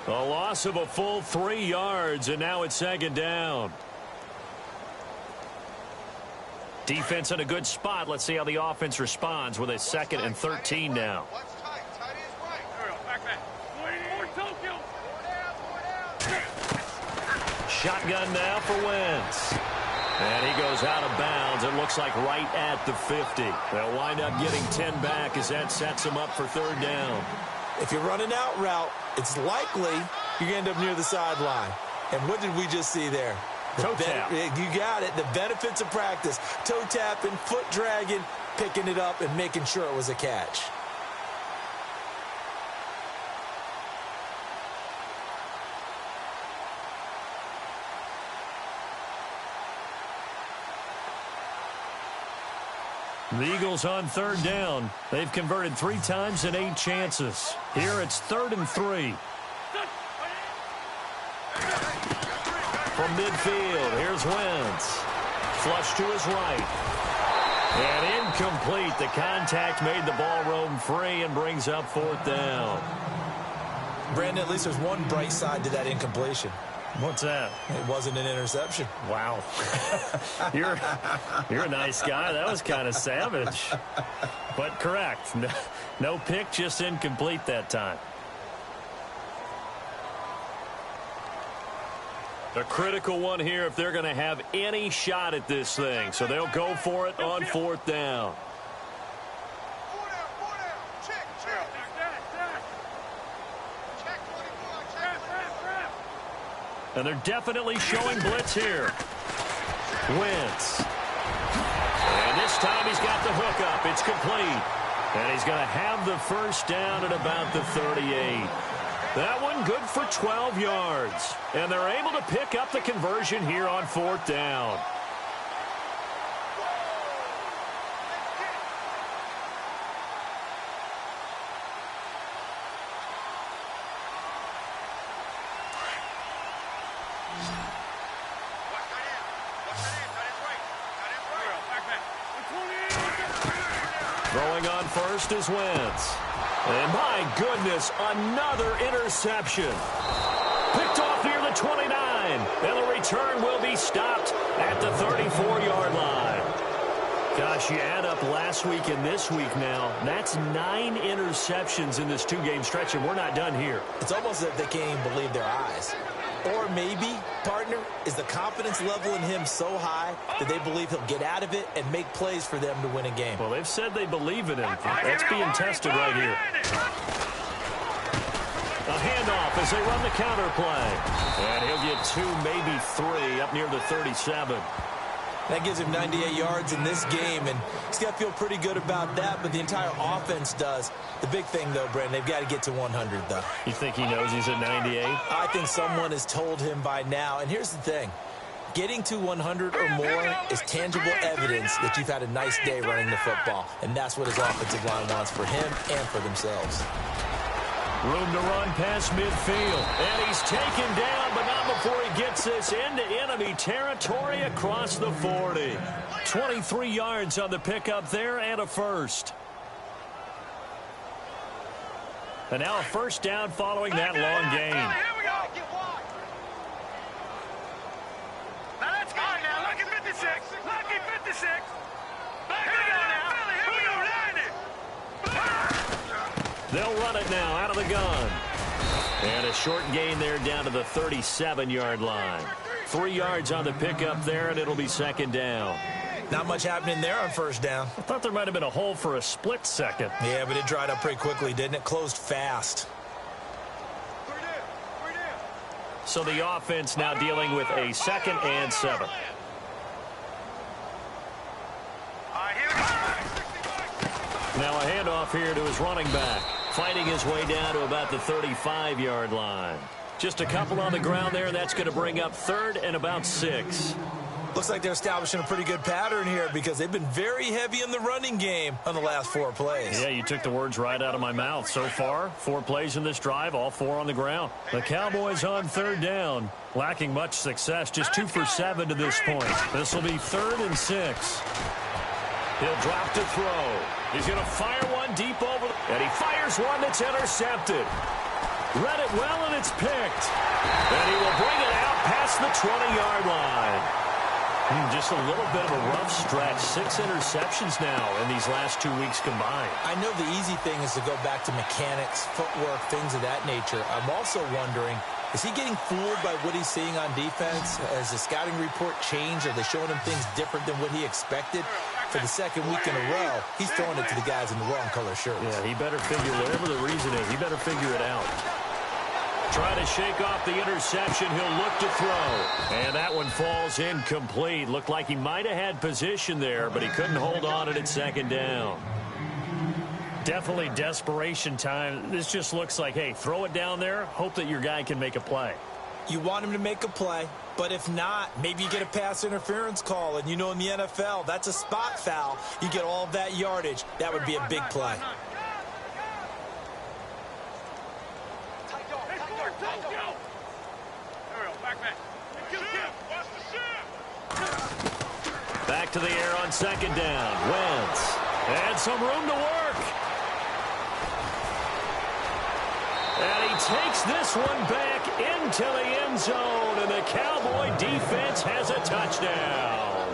A loss of a full 3 yards, and now it's second down. Defense in a good spot. Let's see how the offense responds with a 2nd and 13 now. Shotgun now for Wentz. And he goes out of bounds. It looks like right at the 50. They'll wind up getting 10 back as that sets them up for third down. If you're running out route, it's likely you're going to end up near the sideline. And what did we just see there? Toe tap. You got it. The benefits of practice. Toe tapping, foot dragging, picking it up, and making sure it was a catch. The Eagles on third down. They've converted 3 times in 8 chances. Here it's 3rd and 3. From midfield, here's Wentz. Flush to his right. And incomplete. The contact made the ball roam free and brings up 4th down. Brandon, at least there's one bright side to that incompletion. What's that? It wasn't an interception. Wow. You're a nice guy. That was kind of savage. But correct. No pick, just incomplete that time. A critical one here if they're going to have any shot at this thing. So they'll go for it on 4th down. And they're definitely showing blitz here. Wentz. And this time he's got the hook up. It's complete. And he's going to have the first down at about the 38. That one good for 12 yards. And they're able to pick up the conversion here on 4th down. Throwing on first is Wentz. And my goodness, another interception. Picked off near the 29. And the return will be stopped at the 34-yard line. Gosh, you add up last week and this week now. That's 9 interceptions in this 2-game stretch, and we're not done here. It's almost as if they can't even believe their eyes. Or maybe, partner, is the confidence level in him so high that they believe he'll get out of it and make plays for them to win a game. Well, they've said they believe in him. That's being tested right here. A handoff as they run the counter play. And he'll get 2, maybe 3 up near the 37. That gives him 98 yards in this game, and he's got to feel pretty good about that, but the entire offense does. The big thing, though, Brandon, they've got to get to 100, though. You think he knows he's at 98? I think someone has told him by now. And here's the thing. Getting to 100 or more is tangible evidence that you've had a nice day running the football, and that's what his offensive line wants for him and for themselves. Room to run past midfield. And he's taken down, but not before he gets this into enemy territory across the 40. 23 yards on the pickup there and a first. And now a first down following that long gain. Here we go. Now let's go. Now lucky 56. Lucky 56. Here we go now. Here we go. They'll run it now out of the gun. And a short gain there down to the 37-yard line. 3 yards on the pickup there, and it'll be second down. Not much happening there on first down. I thought there might have been a hole for a split second. Yeah, but it dried up pretty quickly, didn't it? Closed fast. So the offense now dealing with a 2nd and 7. Now a handoff here to his running back. Fighting his way down to about the 35-yard line. Just a couple on the ground there. That's going to bring up 3rd and about 6. Looks like they're establishing a pretty good pattern here because they've been very heavy in the running game on the last 4 plays. Yeah, you took the words right out of my mouth. So far, 4 plays in this drive, all 4 on the ground. The Cowboys on 3rd down, lacking much success, just 2 for 7 to this point. This will be 3rd and 6. He'll drop to throw. He's going to fire one deep over, and he fires one that's intercepted. Read it well, and it's picked. And he will bring it out past the 20-yard line. Just a little bit of a rough stretch. 6 interceptions now in these last 2 weeks combined. I know the easy thing is to go back to mechanics, footwork, things of that nature. I'm also wondering, is he getting fooled by what he's seeing on defense? Has the scouting report changed? Are they showing him things different than what he expected? For the 2nd week in a row, he's throwing it to the guys in the wrong color shirts. Yeah, he better figure, whatever the reason is, he better figure it out. Try to shake off the interception. He'll look to throw. And that one falls incomplete. Looked like he might have had position there, but he couldn't hold on at 2nd down. Definitely desperation time. This just looks like, hey, throw it down there. Hope that your guy can make a play. You want him to make a play, but if not, maybe you get a pass interference call. And you know in the NFL, that's a spot foul. You get all of that yardage. That would be a big play. Back to the air on 2nd down. Wentz. And some room to work. And he takes this one back into the end zone, and the Cowboy defense has a touchdown.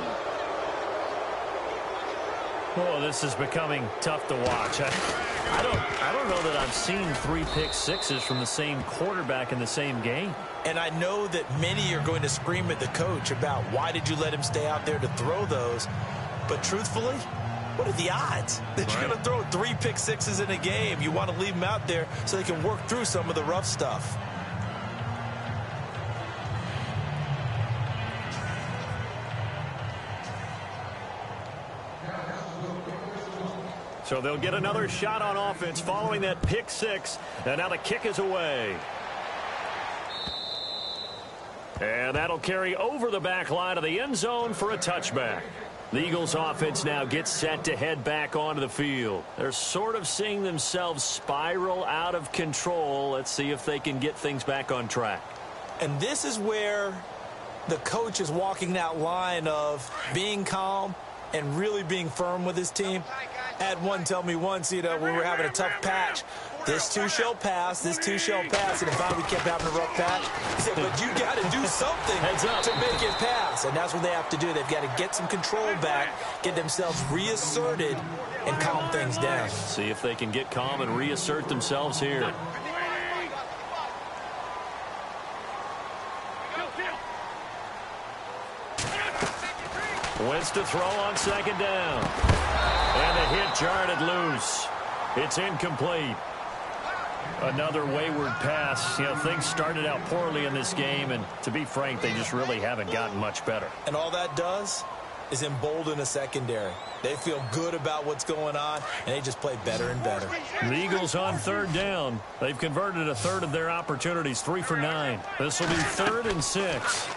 Oh, this is becoming tough to watch. I don't know that I've seen 3 pick sixes from the same quarterback in the same game. And I know that many are going to scream at the coach about why did you let him stay out there to throw those. But truthfully, what are the odds that you're going to throw 3 pick sixes in a game? You want to leave him out there so they can work through some of the rough stuff. So they'll get another shot on offense following that pick 6. And now the kick is away. And that'll carry over the back line of the end zone for a touchback. The Eagles offense now gets set to head back onto the field. They're sort of seeing themselves spiral out of control. Let's see if they can get things back on track. And this is where the coach is walking that line of being calm and really being firm with his team. I had one tell me once, when we were having a tough patch, this too shall pass, this too shall pass, and finally we kept having a rough patch. He said, but you got to do something to make it pass, and that's what they have to do. They've got to get some control back, get themselves reasserted, and calm things down. See if they can get calm and reassert themselves here. Wentz to throw on second down. And the hit jarred it loose. It's incomplete. Another wayward pass. Things started out poorly in this game, and to be frank, they just really haven't gotten much better. And all that does is embolden a secondary. They feel good about what's going on, and they just play better and better. The Eagles on third down. They've converted a third of their opportunities, 3 for 9. This will be 3rd and 6.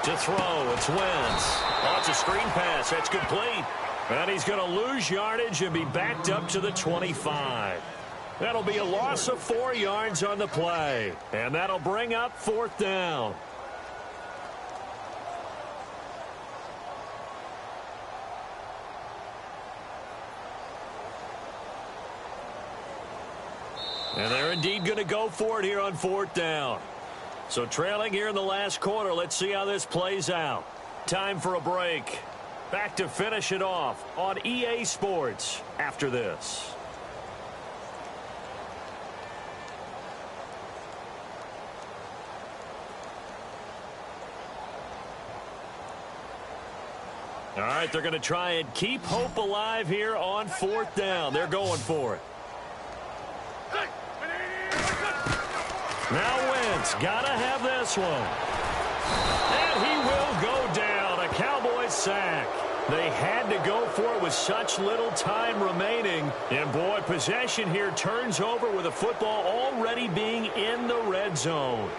To throw, it's Wentz. Oh, it's a screen pass. That's complete. And he's going to lose yardage and be backed up to the 25. That'll be a loss of 4 yards on the play. And that'll bring up 4th down. And they're indeed going to go for it here on 4th down. So trailing here in the last quarter, let's see how this plays out. Time for a break. Back to finish it off on EA Sports after this. All right, they're going to try and keep hope alive here on 4th down. They're going for it. Now Wentz, gotta have this one. And he will go down. A Cowboys sack. They had to go for it with such little time remaining. And boy, possession here turns over with the football already being in the red zone.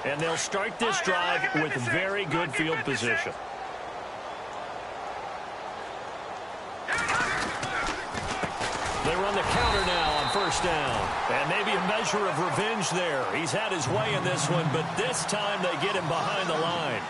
And they'll start this drive with very good field position. They run the counter now on 1st down. And maybe a measure of revenge there. He's had his way in this one, but this time they get him behind the line.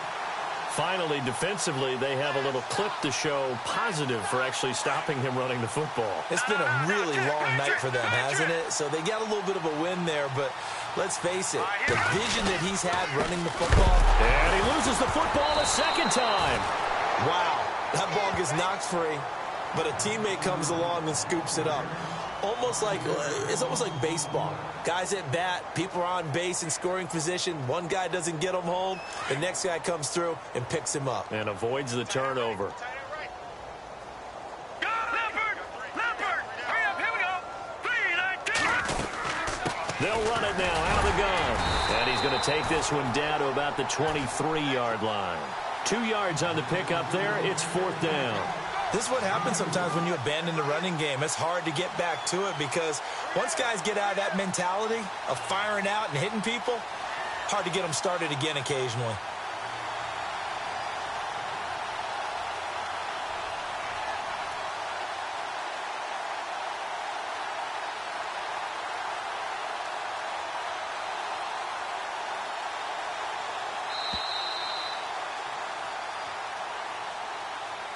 Finally, defensively, they have a little clip to show positive for actually stopping him running the football. It's been a really long night for them, hasn't it? So they got a little bit of a win there, but let's face it, the vision that he's had running the football. And he loses the football a second time. Wow, that ball gets knocked free, but a teammate comes along and scoops it up. It's almost like baseball. Guys at bat, people are on base in scoring position. One guy doesn't get him home. The next guy comes through and picks him up. And avoids the turnover. They'll run it now out of the gun. And he's going to take this one down to about the 23-yard line. 2 yards on the pickup there. It's 4th down. This is what happens sometimes when you abandon the running game. It's hard to get back to it because once guys get out of that mentality of firing out and hitting people, hard to get them started again occasionally.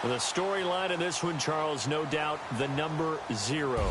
The storyline in this one, Charles, no doubt the number 0.